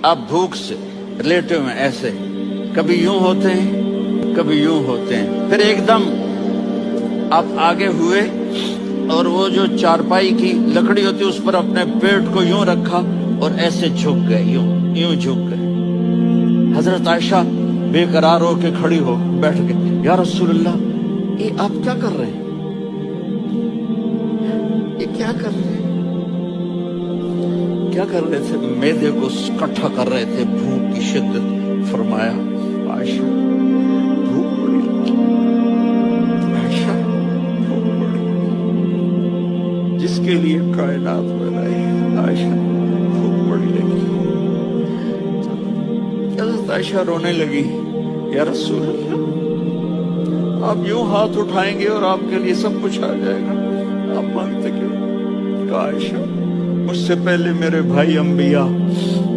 आप भूख से लेटे हुए ऐसे, कभी यूं होते हैं कभी यूं होते हैं, फिर एकदम आप आगे हुए और वो जो चारपाई की लकड़ी होती है उस पर अपने पेट को यूं रखा और ऐसे झुक गए, यूं यूं झुक गए। हजरत आयशा बेकरार हो के खड़ी हो बैठ गई, या रसूल अल्लाह ये आप क्या कर रहे हैं, ये क्या कर रहे हैं? क्या कर रहे थे? मैदे को इकट्ठा कर रहे थे, भूख की शिद्दत। फरमाया आयशा भूख बड़ी लगी, आयशा भूख बड़ी, जिसके लिए कायनात बनाई आयशा भूख बड़ी लगी। हज़रत आयशा रोने लगी, या रसूल अल्लाह आप यूं हाथ उठाएंगे और आपके लिए सब कुछ आ जाएगा, आप मानते क्यों? कहा आयशा मुझसे पहले मेरे भाई अंबिया